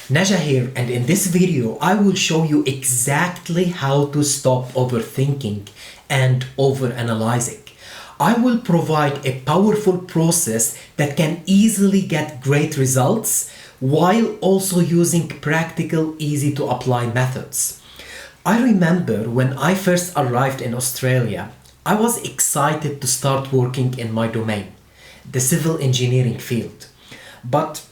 Naja here, and in this video I will show you exactly how to stop overthinking and overanalyzing. I will provide a powerful process that can easily get great results while also using practical, easy to apply methods. I remember when I first arrived in Australia, I was excited to start working in my domain, the civil engineering field. But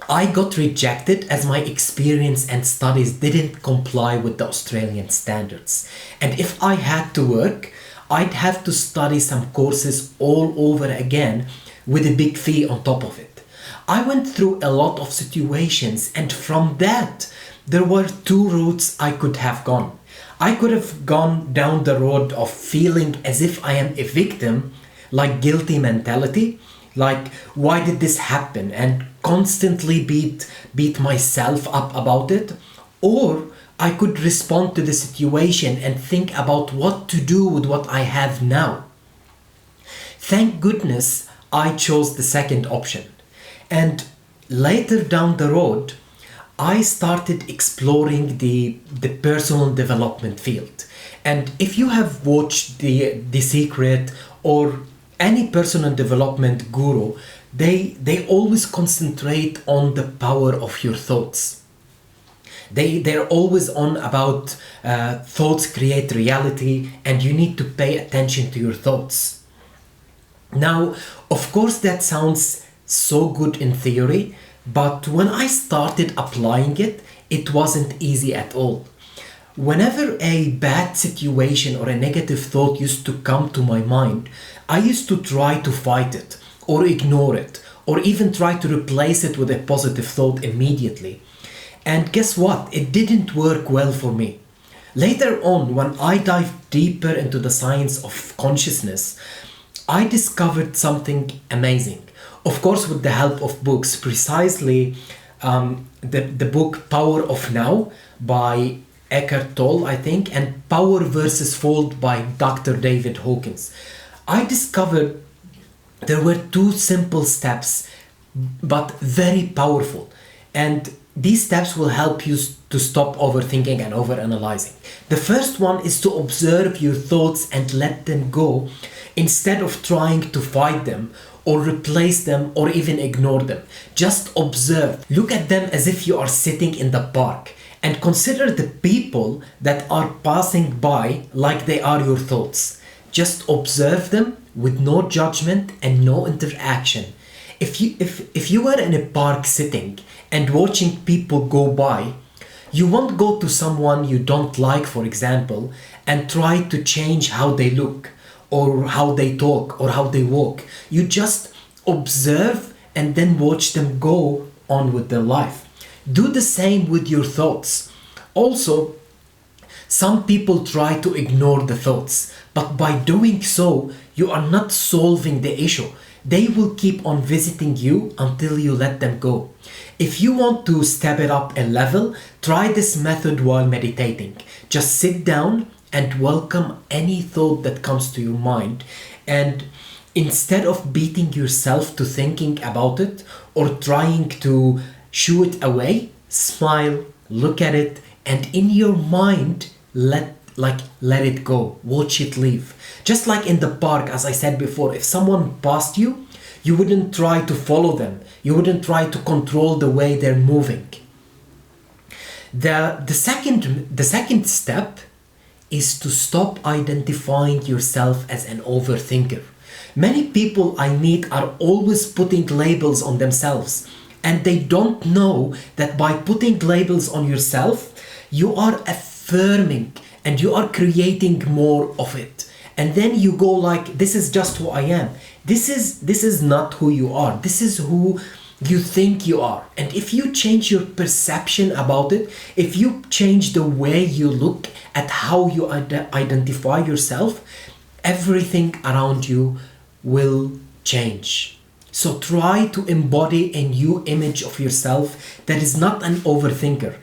I got rejected as my experience and studies didn't comply with the Australian standards. And if I had to work, I'd have to study some courses all over again with a big fee on top of it. I went through a lot of situations, and from that, there were two routes I could have gone. I could have gone down the road of feeling as if I am a victim, like guilty mentality, like why did this happen, and constantly beat myself up about it. Or I could respond to the situation and think about what to do with what I have now. Thank goodness I chose the second option. And later down the road, I started exploring the personal development field. And if you have watched The Secret or any personal development guru, they always concentrate on the power of your thoughts. They're always on about thoughts create reality, and you need to pay attention to your thoughts. Now, of course, that sounds so good in theory, but when I started applying it, it wasn't easy at all. Whenever a bad situation or a negative thought used to come to my mind, I used to try to fight it or ignore it or even try to replace it with a positive thought immediately. And guess what? It didn't work well for me. Later on, when I dived deeper into the science of consciousness, I discovered something amazing. Of course, with the help of books, precisely the book Power of Now by Eckhart Tolle, I think, and Power versus Fold by Dr. David Hawkins. I discovered there were two simple steps, but very powerful. And these steps will help you to stop overthinking and overanalyzing. The first one is to observe your thoughts and let them go instead of trying to fight them or replace them or even ignore them. Just observe. Look at them as if you are sitting in the park. And consider the people that are passing by like they are your thoughts. Just observe them with no judgment and no interaction. If you were in a park sitting and watching people go by, you won't go to someone you don't like, for example, and try to change how they look or how they talk or how they walk. You just observe and then watch them go on with their life. Do the same with your thoughts. Also, some people try to ignore the thoughts, but by doing so, you are not solving the issue. They will keep on visiting you until you let them go. If you want to step it up a level, try this method while meditating. Just sit down and welcome any thought that comes to your mind. And instead of beating yourself to thinking about it or trying to shoo it away, smile, look at it, and in your mind, let it go. Watch it leave. Just like in the park, as I said before, if someone passed you, you wouldn't try to follow them. You wouldn't try to control the way they're moving. The second step is to stop identifying yourself as an overthinker. Many people I meet are always putting labels on themselves, and they don't know that by putting labels on yourself, you are affirming and you are creating more of it. And then you go like, this is just who I am. This is not who you are. This is who you think you are. And if you change your perception about it, if you change the way you look at how you identify yourself, everything around you will change. So try to embody a new image of yourself that is not an overthinker.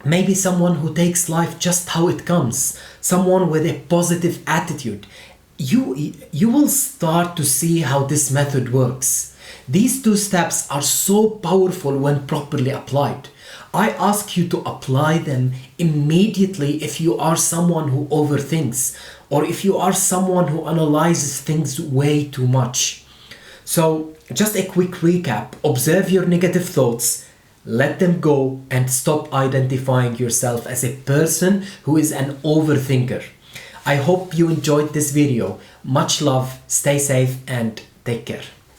Maybe someone who takes life just how it comes. Someone with a positive attitude. You will start to see how this method works. These two steps are so powerful when properly applied. I ask you to apply them immediately if you are someone who overthinks or if you are someone who analyzes things way too much. So, just a quick recap: observe your negative thoughts, let them go, and stop identifying yourself as a person who is an overthinker. I hope you enjoyed this video. Much love, stay safe, and take care.